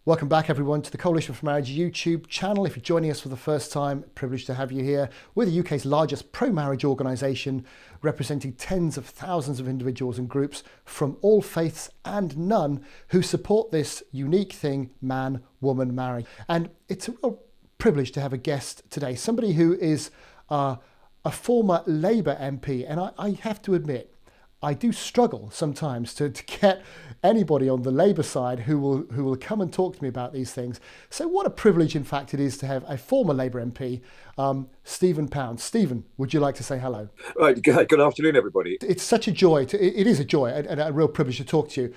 Welcome back, everyone, to the Coalition for Marriage YouTube channel. If you're joining us for the first time, privileged to have you here. We're the UK's largest pro-marriage organisation, representing tens of thousands of individuals and groups from all faiths and none who support this unique thing, man-woman marriage. And it's a real privilege to have a guest today, somebody who is a former Labour MP. And I have to admit, I do struggle sometimes to get anybody on the Labour side who will come and talk to me about these things. So what a privilege, in fact, it is to have a former Labour MP, Stephen Pound. Stephen, would you like to say hello? Right. Good afternoon, everybody. It's such a joy. It is a joy and a real privilege to talk to you.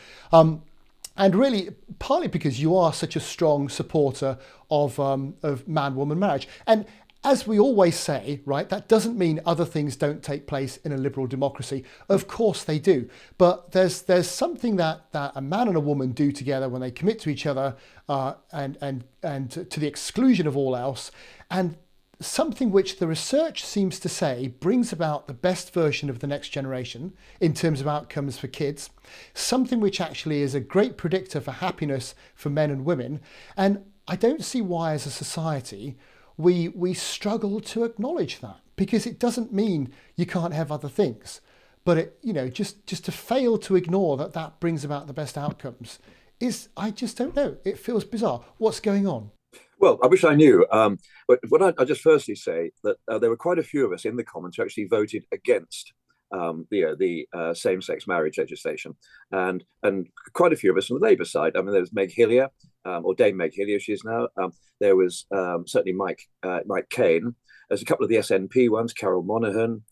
And really, partly because you are such a strong supporter of man-woman marriage. And as we always say, right, that doesn't mean other things don't take place in a liberal democracy. Of course they do. But there's something that a man and a woman do together when they commit to each other and to the exclusion of all else. And something which the research seems to say brings about the best version of the next generation in terms of outcomes for kids. Something which actually is a great predictor for happiness for men and women. And I don't see why as a society we struggle to acknowledge that, because it doesn't mean you can't have other things, but just to fail to ignore that brings about the best outcomes I just don't know. It feels bizarre. What's going on? Well, I wish I knew. But what I just firstly say that there were quite a few of us in the Commons who actually voted against the same-sex marriage legislation, and quite a few of us on the Labour side. I mean, there was Meg Hillier, or Dame Meg Hillier, she is now. There was certainly Mike Cain. There's a couple of the SNP ones, Carol Monaghan.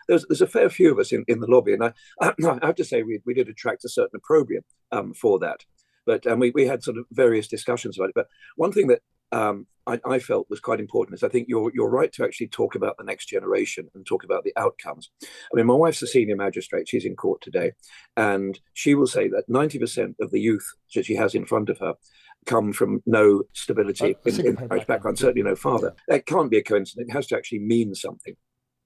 There's a fair few of us in the lobby, and I have to say we did attract a certain opprobrium for that. But we had sort of various discussions about it. But one thing that I felt was quite important is I think you're right to actually talk about the next generation and talk about the outcomes. I mean, my wife's a senior magistrate. She's in court today. And she will say that 90% of the youth that she has in front of her come from no stability in marriage background, certainly no father. Yeah. That can't be a coincidence. It has to actually mean something.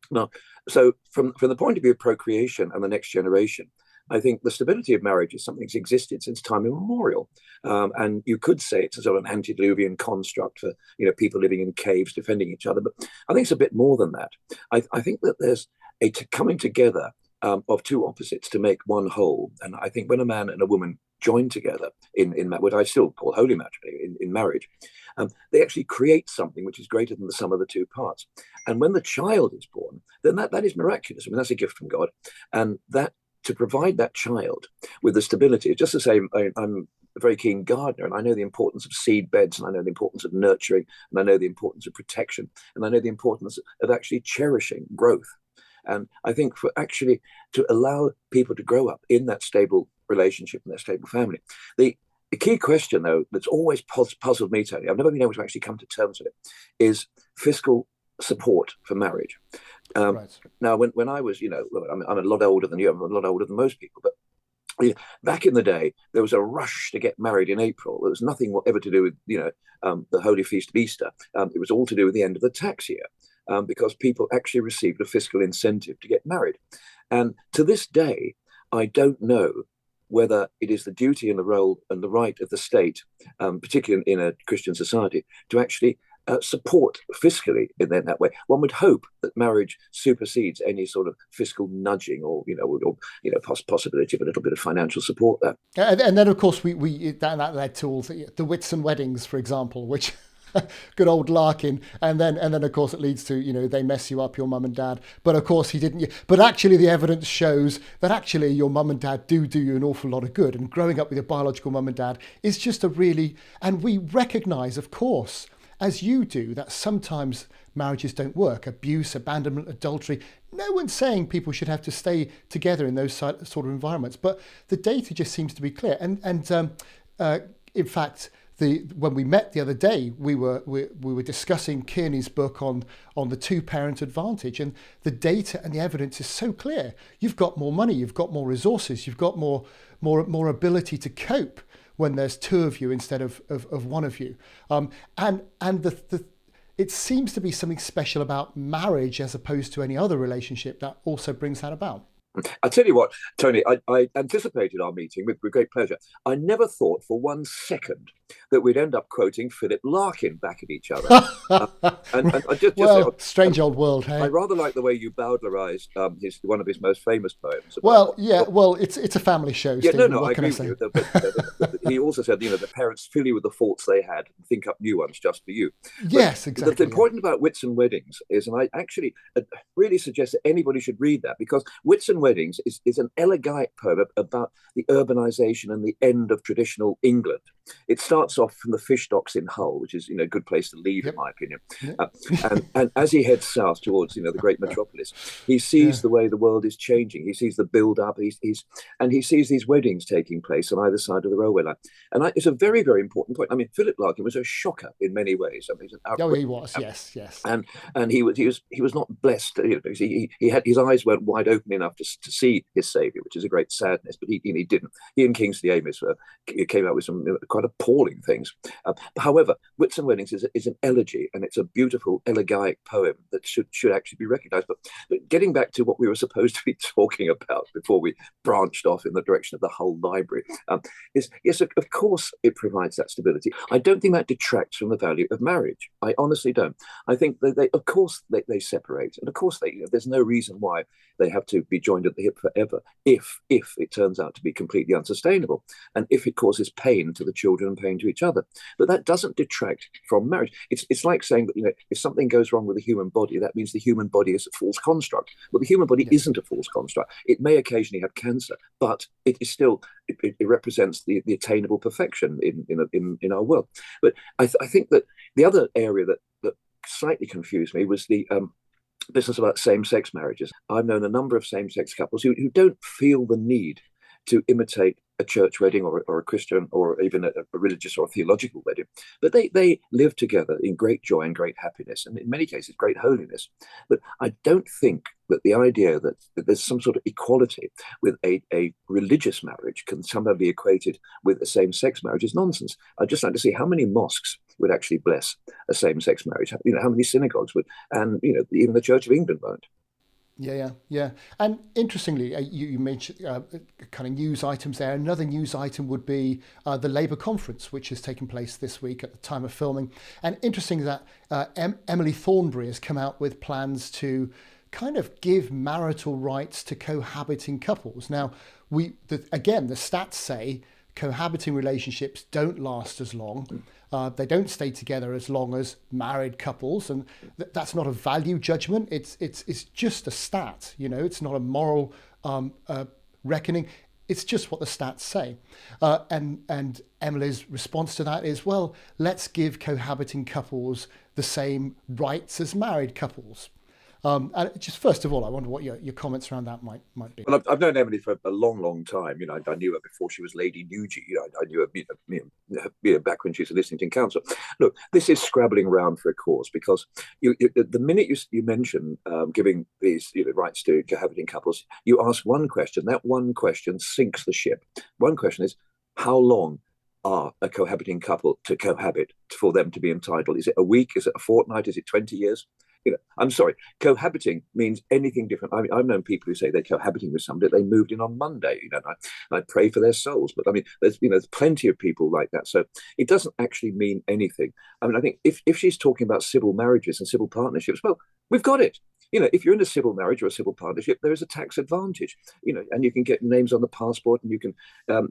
Now, so from the point of view of procreation and the next generation, I think the stability of marriage is something that's existed since time immemorial. And you could say it's a sort of an antediluvian construct for people living in caves defending each other. But I think it's a bit more than that. I think that there's a coming together of two opposites to make one whole. And I think when a man and a woman join together in what I still call holy matrimony in marriage, they actually create something which is greater than the sum of the two parts. And when the child is born, then that is miraculous. I mean, that's a gift from God. And that to provide that child with the stability, just the same, I'm a very keen gardener, and I know the importance of seed beds, and I know the importance of nurturing, and I know the importance of protection, and I know the importance of actually cherishing growth. And I think for actually to allow people to grow up in that stable relationship and that stable family, the key question, though, that's always puzzled me, Tony, I've never been able to actually come to terms with it, is fiscal support for marriage. Right. Now, when I was, I'm a lot older than you, I'm a lot older than most people, but back in the day, there was a rush to get married in April. There was nothing whatever to do with, the Holy Feast of Easter. It was all to do with the end of the tax year, because people actually received a fiscal incentive to get married. And to this day, I don't know whether it is the duty and the role and the right of the state, particularly in a Christian society, to actually support fiscally in that way. One would hope that marriage supersedes any sort of fiscal nudging or possibility of a little bit of financial support there. And then of course that led to all the Whitsun weddings, for example, which good old Larkin, and then of course it leads to they mess you up, your mum and dad. But of course he didn't. But actually the evidence shows that actually your mum and dad do you an awful lot of good. And growing up with your biological mum and dad is just and we recognise, of course, as you do, that sometimes marriages don't work. Abuse, abandonment, adultery. No one's saying people should have to stay together in those sort of environments, but the data just seems to be clear. And in fact, when we met the other day, we were discussing Kearney's book on the two-parent advantage, and the data and the evidence is so clear. You've got more money, you've got more resources, you've got more ability to cope when there's two of you instead of one of you. And it seems to be something special about marriage as opposed to any other relationship that also brings that about. I tell you what, Tony, I anticipated our meeting with great pleasure. I never thought for one second that we'd end up quoting Philip Larkin back at each other. And I just well, strange old world, hey? I rather like the way you Bowdlerized one of his most famous poems. Well, yeah, well, it's a family show. Yeah, Stephen, no, what I can agree say? with you. But he also said, the parents fill you with the faults they had and think up new ones just for you. Yes, exactly. The important about Wits and Weddings is, and I actually really suggest that anybody should read that, because Wits and Weddings is an elegiac poem about the urbanization and the end of traditional England. It starts off from the fish docks in Hull, which is a good place to leave, in my opinion. And as he heads south towards the great metropolis, he sees the way the world is changing. He sees the build-up. And he sees these weddings taking place on either side of the railway line. And it's a very, very important point. I mean, Philip Larkin was a shocker in many ways. I mean, he was, yes. And he was not blessed, because he had his eyes weren't wide open enough to see his saviour, which is a great sadness. But he didn't. He and Kingsley Amis came out with some quite appalling things. However, Wits and Weddings is an elegy, and it's a beautiful elegiac poem that should actually be recognised. But getting back to what we were supposed to be talking about before we branched off in the direction of the Hull Library, is yes, of course it provides that stability. I don't think that detracts from the value of marriage. I honestly don't. I think that of course they separate, and of course there's no reason why they have to be joined at the hip forever if it turns out to be completely unsustainable, and if it causes pain to the children and pain to each other. But that doesn't detract from marriage. It's like saying that if something goes wrong with the human body, that means the human body is a false construct. Well, the human body isn't a false construct. It may occasionally have cancer, but it is still it represents the attainable perfection in our world. But I think that the other area that slightly confused me was the business about same-sex marriages. I've known a number of same-sex couples who don't feel the need to imitate a church wedding or a Christian or even a religious or a theological wedding, but they live together in great joy and great happiness, and in many cases great holiness. But I don't think that the idea that there's some sort of equality with a religious marriage can somehow be equated with a same-sex marriage is nonsense. I'd just like to see how many mosques would actually bless a same-sex marriage. How many synagogues would, and even the Church of England won't. Yeah. And interestingly, you mentioned kind of news items there. Another news item would be the Labour conference, which has taken place this week at the time of filming. And interesting that Emily Thornberry has come out with plans to kind of give marital rights to cohabiting couples. Now, the stats say cohabiting relationships don't last as long. They don't stay together as long as married couples, and that's not a value judgment. It's just a stat. It's not a moral reckoning. It's just what the stats say. And Emily's response to that is, well, let's give cohabiting couples the same rights as married couples. And just first of all, I wonder what your comments around that might be. Well, I've known Emily for a long, long time. I knew her before she was Lady Nugent. I knew her back when she was a Islington council. Look, this is scrabbling around for a cause, because the minute you mention giving these rights to cohabiting couples, you ask one question. That one question sinks the ship. One question is, how long are a cohabiting couple to cohabit for them to be entitled? Is it a week? Is it a fortnight? Is it 20 years? I'm sorry, cohabiting means anything different. I mean, I've known people who say they're cohabiting with somebody, they moved in on Monday, and I pray for their souls. But I mean, there's plenty of people like that. So it doesn't actually mean anything. I mean, I think if she's talking about civil marriages and civil partnerships, well, we've got it. If you're in a civil marriage or a civil partnership, there is a tax advantage, and you can get names on the passport, and you can,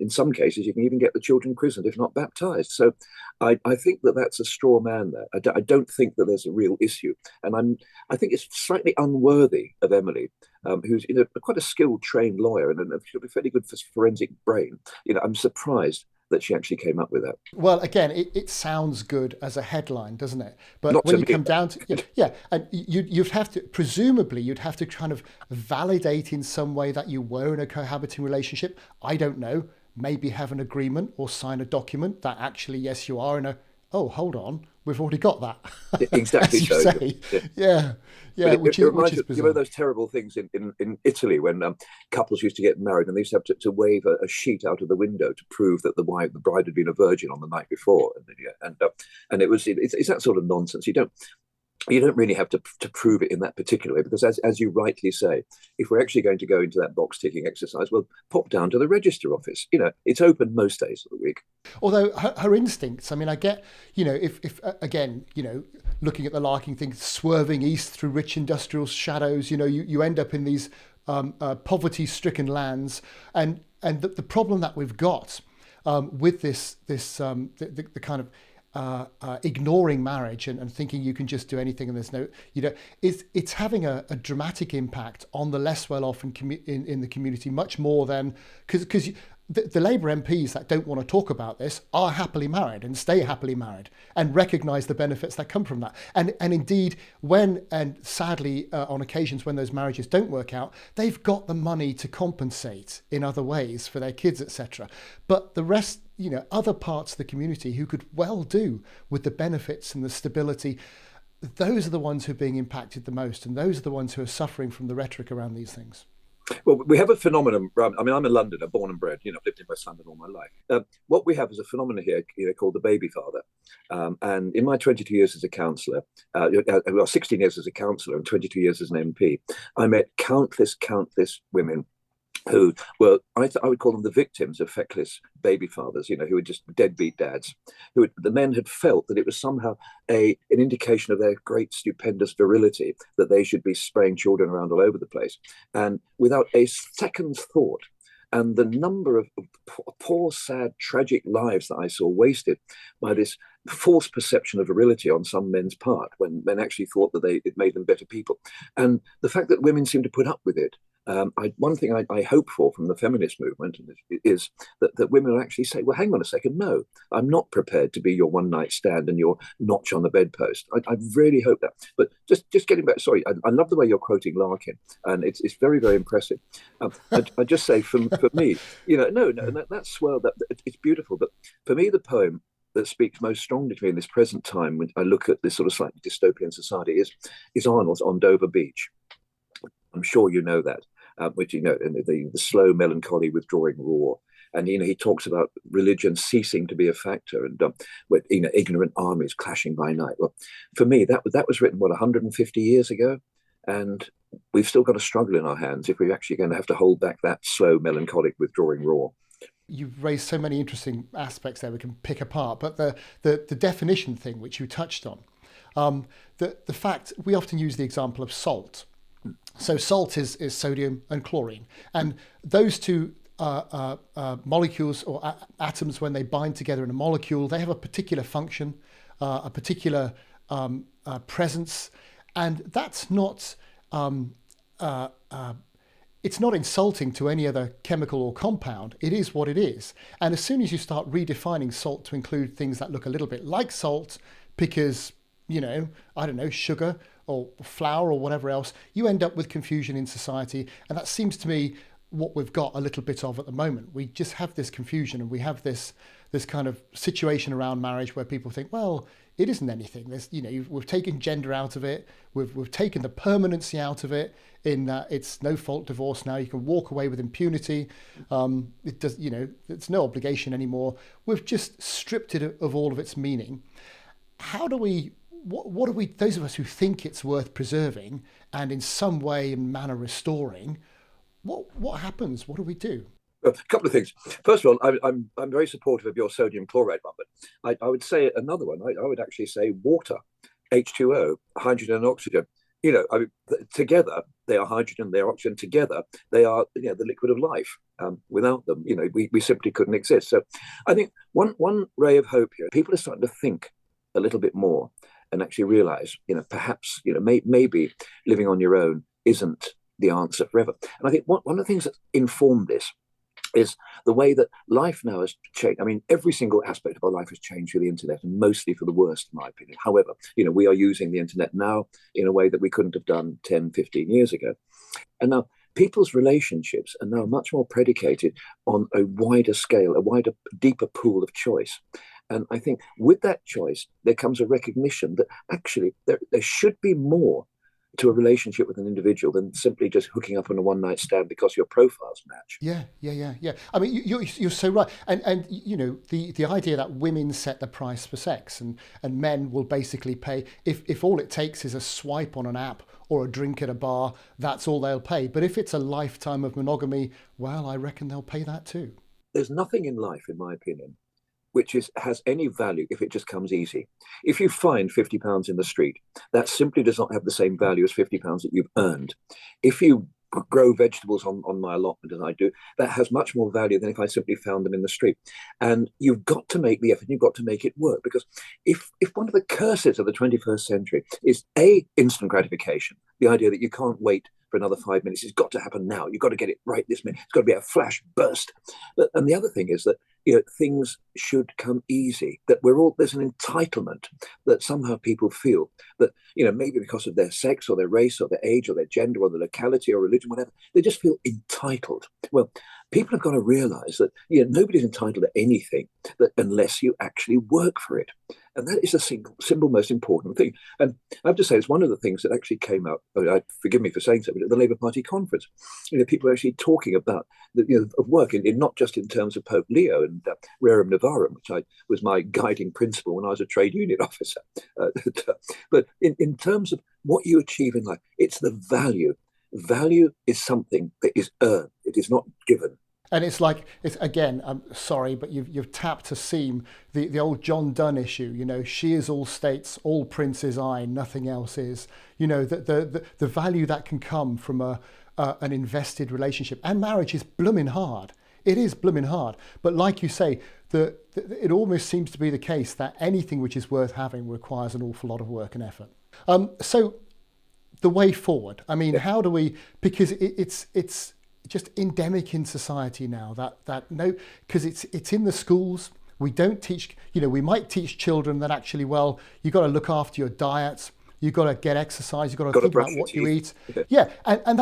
in some cases, you can even get the children christened, if not baptized. So I think that's a straw man there. I don't think that there's a real issue. And I think it's slightly unworthy of Emily, who's quite a skilled, trained lawyer, and she'll be fairly good for forensic brain. I'm surprised that she actually came up with that. Well, again, it sounds good as a headline, doesn't it? But Not when you come down to and you'd have to, presumably you'd have to kind of validate in some way that you were in a cohabiting relationship. I don't know, maybe have an agreement or sign a document that actually, yes, you are in a, oh, hold on, we've already got that. Exactly. so. Say. Yeah. Which is bizarre. Those terrible things in Italy when couples used to get married and they used to have to wave a sheet out of the window to prove that the bride had been a virgin on the night before, and it's that sort of nonsense. you don't really have to prove it in that particular way, because as you rightly say, if we're actually going to go into that box ticking exercise, well, pop down to the register office. It's open most days of the week. Although her instincts, I mean, I get, if again, looking at the Larkin thing, swerving east through rich industrial shadows, you end up in these poverty-stricken lands, and the problem that we've got with the kind of ignoring marriage and thinking you can just do anything and there's no, it's having a dramatic impact on the less well-off in the community, much more than because the Labour MPs that don't want to talk about this are happily married and stay happily married and recognise the benefits that come from that. And indeed, and sadly, on occasions when those marriages don't work out, they've got the money to compensate in other ways for their kids, etc. But the rest, other parts of the community who could well do with the benefits and the stability, those are the ones who are being impacted the most. And those are the ones who are suffering from the rhetoric around these things. Well, we have a phenomenon. I mean, I'm a Londoner, born and bred. I've lived in West London all my life. What we have is a phenomenon here, called the baby father. And in my 22 years as a councillor, 16 years as a councillor and 22 years as an MP, I met countless women who were, I would call them the victims of feckless baby fathers, who were just deadbeat dads, the men had felt that it was somehow an indication of their great, stupendous virility that they should be spraying children around all over the place. And without a second's thought, and the number of poor, sad, tragic lives that I saw wasted by this false perception of virility on some men's part, when men actually thought that it made them better people. And the fact that women seem to put up with it. One thing I hope for from the feminist movement is that women will actually say, well, hang on a second, no, I'm not prepared to be your one night stand and your notch on the bedpost. I really hope that. But just getting back, sorry, I love the way you're quoting Larkin, and it's very, very impressive. I just say for me, that swell, it's beautiful. But for me, the poem that speaks most strongly to me in this present time, when I look at this sort of slightly dystopian society, is Arnold's On Dover Beach. I'm sure you know that. Which the slow melancholy withdrawing roar, and he talks about religion ceasing to be a factor, and with ignorant armies clashing by night. Well, for me, that was written 150 years ago, and we've still got a struggle in our hands if we're actually going to have to hold back that slow melancholic withdrawing roar. You've raised so many interesting aspects there we can pick apart, but the definition thing which you touched on, the fact we often use the example of salt. So salt is sodium and chlorine, and those two molecules or atoms, when they bind together in a molecule, they have a particular function, a particular presence, and that's not it's not insulting to any other chemical or compound. It is what it is. And as soon as you start redefining salt to include things that look a little bit like salt, because I don't know, sugar or flour or whatever else, you end up with confusion in society. And that seems to me what we've got a little bit of at the moment. We just have this confusion, and we have this kind of situation around marriage where people think, well, it isn't anything. There's, we've taken gender out of it. We've taken the permanency out of it, in that it's no fault divorce now. You can walk away with impunity. It does, it's no obligation anymore. We've just stripped it of all of its meaning. How do we? What are we? Those of us who think it's worth preserving and in some way and manner restoring, what happens? What do we do? A couple of things. First of all, I'm very supportive of your sodium chloride one, but I would say another one. I would actually say water, H2O, hydrogen and oxygen. Together they are hydrogen, they are oxygen. Together they are the liquid of life. Without them, we simply couldn't exist. So I think one ray of hope here. People are starting to think a little bit more and actually realize, perhaps, maybe living on your own isn't the answer forever. And I think one of the things that informed this is the way that life now has changed. I mean, every single aspect of our life has changed through the internet, and mostly for the worst, in my opinion. However, we are using the internet now in a way that we couldn't have done 10, 15 years ago. And now people's relationships are now much more predicated on a wider scale, a wider, deeper pool of choice. And I think with that choice, there comes a recognition that actually there should be more to a relationship with an individual than simply just hooking up on a one night stand because your profiles match. Yeah. I mean, you're so right, and you know the idea that women set the price for sex, and men will basically pay if all it takes is a swipe on an app or a drink at a bar, that's all they'll pay. But if it's a lifetime of monogamy, well, I reckon they'll pay that too. There's nothing in life, in my opinion, which has any value if it just comes easy. If you find £50 in the street, that simply does not have the same value as £50 that you've earned. If you grow vegetables on my allotment as I do, that has much more value than if I simply found them in the street. And you've got to make the effort, you've got to make it work, because if one of the curses of the 21st century is instant gratification, the idea that you can't wait for another 5 minutes, it's got to happen now, you've got to get it right this minute, it's got to be a flash burst. And the other thing is that things should come easy, that there's an entitlement that somehow people feel that, maybe because of their sex or their race or their age or their gender or their locality or religion, whatever, they just feel entitled. Well, people have got to realize that nobody's entitled to anything unless you actually work for it. And that is the single most important thing. And I have to say, it's one of the things that actually came out, forgive me for saying so, but at the Labour Party conference, people are actually talking about of work, in not just in terms of Pope Leo and Rerum Novarum, which was my guiding principle when I was a trade union officer, but in terms of what you achieve in life, it's the value. Value is something that is earned. It is not given. And it's like, again, I'm sorry, but you've tapped a seam. The old John Donne issue, she is all states, all princes I, nothing else is. The value that can come from an invested relationship. And marriage is blooming hard. It is blooming hard. But like you say, it almost seems to be the case that anything which is worth having requires an awful lot of work and effort. So the way forward, I mean, how do we, because it's just endemic in society now because it's in the schools. We don't teach, we might teach children that actually, well, you've got to look after your diet, you've got to get exercise, you've got to think about what you eat. Yeah, and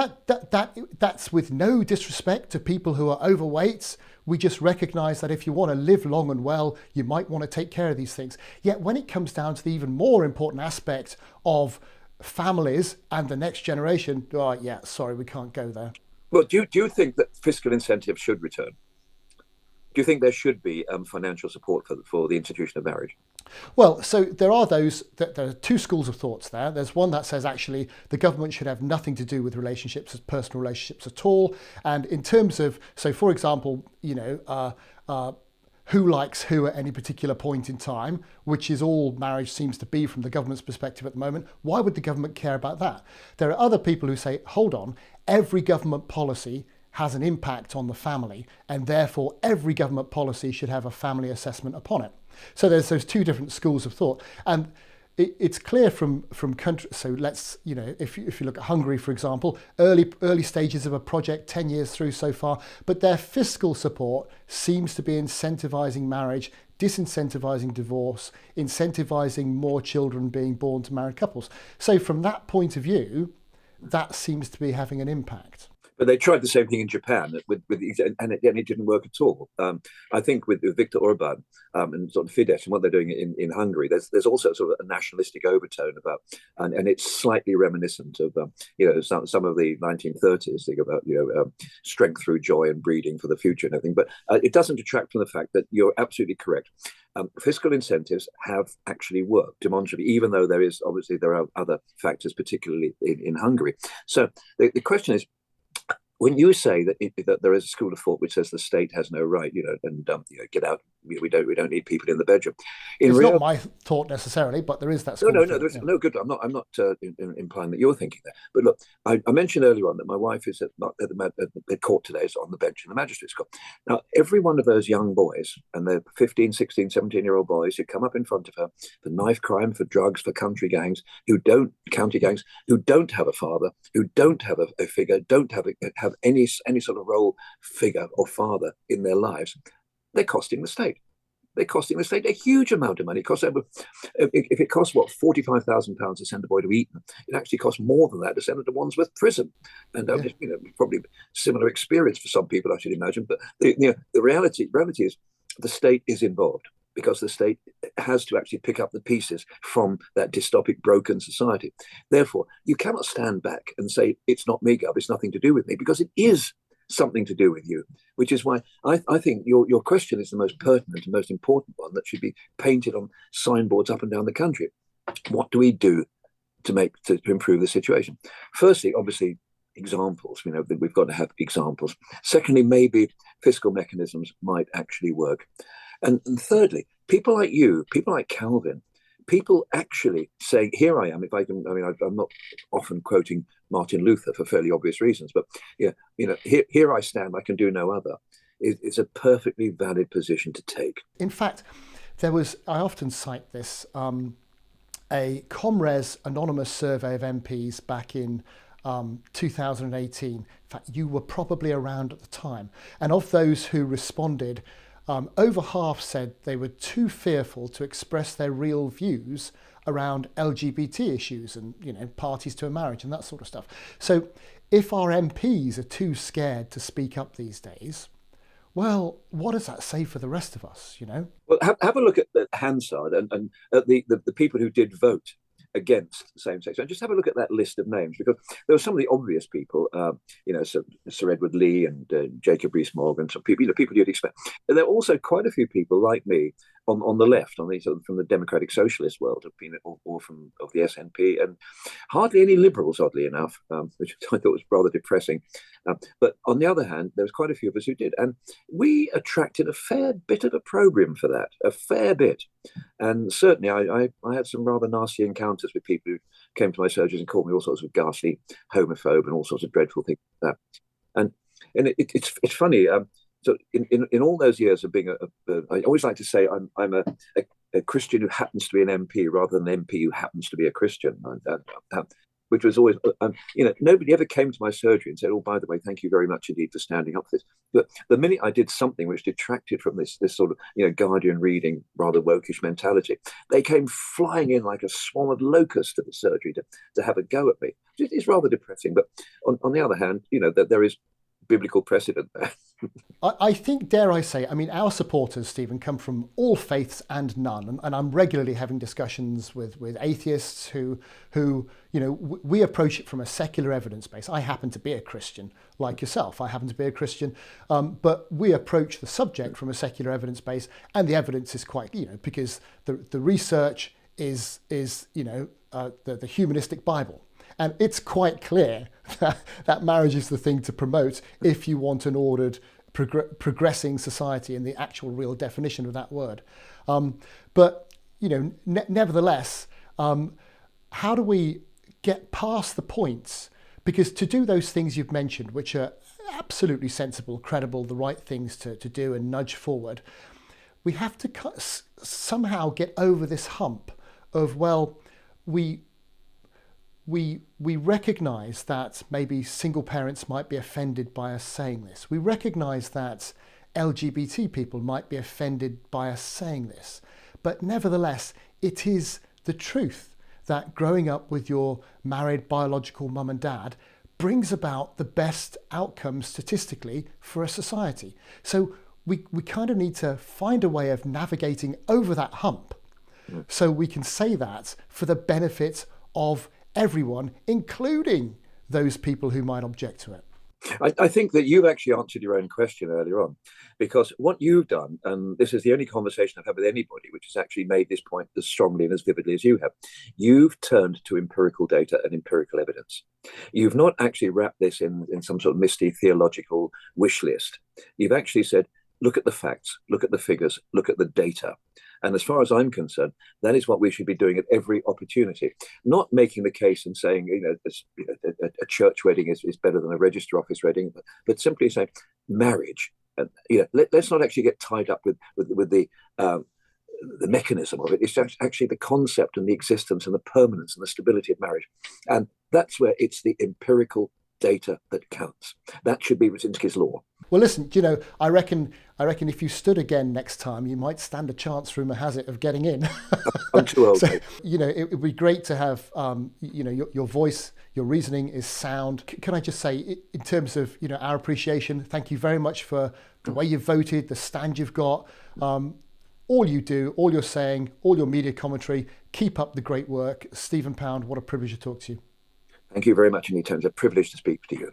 that's with no disrespect to people who are overweight. We just recognize that if you want to live long and well, you might want to take care of these things. Yet when it comes down to the even more important aspect of families and the next generation, we can't go there. Well, do you think that fiscal incentives should return? Do you think there should be financial support for the institution of marriage? Well, so there are there are two schools of thoughts there. There's one that says actually the government should have nothing to do with relationships, personal relationships at all. And in terms of, so for example, who likes who at any particular point in time, which is all marriage seems to be from the government's perspective at the moment. Why would the government care about that? There are other people who say, hold on, every government policy has an impact on the family, and therefore every government policy should have a family assessment upon it. So there's those two different schools of thought. And it's clear from countries. So let's, if you look at Hungary, for example, early stages of a project, 10 years through so far, but their fiscal support seems to be incentivizing marriage, disincentivizing divorce, incentivizing more children being born to married couples. So from that point of view, that seems to be having an impact. But they tried the same thing in Japan, and it didn't work at all. I think with Viktor Orban and sort of Fidesz and what they're doing in Hungary, there's also sort of a nationalistic overtone about, and it's slightly reminiscent of some of the 1930s thing about strength through joy and breeding for the future and everything. But it doesn't detract from the fact that you're absolutely correct. Fiscal incentives have actually worked demonstrably, even though there are other factors, particularly in Hungary. So the question is, when you say that there is a school of thought which says the state has no right, and get out, we don't need people in the bedroom. It's not my thought necessarily, but there is that school. No, good. I'm not implying that you're thinking that. But look, I mentioned earlier on that my wife is at the court today, is on the bench in the magistrates' court. Now, every one of those young boys, and they're 15, 16, 17-year-old boys who come up in front of her for knife crime, for drugs, for county gangs, who don't have a father, who don't have a figure, don't have any sort of role figure or father in their lives, they're costing the state. They're costing the state a huge amount of money. If it costs £45,000 to send a boy to Eton, it actually costs more than that to send him to Wandsworth Prison, and probably similar experience for some people, I should imagine. But the reality is, the state is involved. because the state has to actually pick up the pieces from that dystopic, broken society. Therefore, you cannot stand back and say, it's not me, Gov, it's nothing to do with me, because it is something to do with you, which is why I think your question is the most pertinent and most important one that should be painted on signboards up and down the country. What do we do to improve the situation? Firstly, obviously, examples. We've got to have examples. Secondly, maybe fiscal mechanisms might actually work. And thirdly, people like you, people like Calvin, people actually saying, here I am, if I can, I'm not often quoting Martin Luther for fairly obvious reasons, but here I stand, I can do no other. It's a perfectly valid position to take. In fact, I often cite this, a ComRes anonymous survey of MPs back in 2018. In fact, you were probably around at the time. And of those who responded, over half said they were too fearful to express their real views around LGBT issues and, parties to a marriage and that sort of stuff. So if our MPs are too scared to speak up these days, well, what does that say for the rest of us, Well, have a look at the Hansard and at the people who did vote against same-sex. And just have a look at that list of names, because there were some of the obvious people, Sir Edward Lee and Jacob Rees-Mogg, some people, people you'd expect. And there are also quite a few people like me on the left, from the democratic socialist world, or from the SNP, and hardly any liberals, oddly enough, which I thought was rather depressing. But on the other hand, there was quite a few of us who did, and we attracted a fair bit of a program for that, a fair bit. And certainly, I had some rather nasty encounters with people who came to my surgeries and called me all sorts of ghastly homophobe and all sorts of dreadful things like that. And it's funny. So in all those years of being I always like to say I'm a Christian who happens to be an MP rather than an MP who happens to be a Christian, which was always, nobody ever came to my surgery and said, oh, by the way, thank you very much indeed for standing up for this. But the minute I did something which detracted from this sort of, Guardian reading, rather wokish mentality, they came flying in like a swarm of locusts to the surgery to have a go at me. It's rather depressing. But on the other hand, that there is biblical precedent there. I think, dare I say, our supporters, Stephen, come from all faiths and none, and I'm regularly having discussions with atheists who we approach it from a secular evidence base. I happen to be a Christian, like yourself. I happen to be a Christian, but we approach the subject from a secular evidence base, and the evidence is quite, because the research is the humanistic Bible. And it's quite clear that marriage is the thing to promote if you want an ordered, progressing society in the actual real definition of that word. But, nevertheless, how do we get past the points? Because to do those things you've mentioned, which are absolutely sensible, credible, the right things to do and nudge forward, we have to somehow get over this hump of, well, we recognise that maybe single parents might be offended by us saying this. We recognise that LGBT people might be offended by us saying this. But nevertheless, it is the truth that growing up with your married biological mum and dad brings about the best outcomes statistically for a society. So we kind of need to find a way of navigating over that hump so we can say that for the benefit of everyone, including those people who might object to it. I think that you've actually answered your own question earlier on, because what you've done, and this is the only conversation I've had with anybody which has actually made this point as strongly and as vividly as you have, you've turned to empirical data and empirical evidence. You've not actually wrapped this in some sort of misty theological wish list. You've actually said, look at the facts, look at the figures, look at the data. And as far as I'm concerned, that is what we should be doing at every opportunity. Not making the case and saying, a church wedding is better than a register office wedding, but simply saying marriage. And let's not actually get tied up with the mechanism of it. It's actually the concept and the existence and the permanence and the stability of marriage. And that's where it's the empirical data that counts. That should be Brzezinski's law. Well, listen, I reckon if you stood again next time, you might stand a chance, rumour has it, of getting in. I'm too old. So, it would be great to have, your voice, your reasoning is sound. Can I just say, in terms of, our appreciation, thank you very much for the way you've voted, the stand you've got. all you do, all you're saying, all your media commentary. Keep up the great work. Stephen Pound, what a privilege to talk to you. Thank you very much indeed, Tony. It's a privilege to speak to you.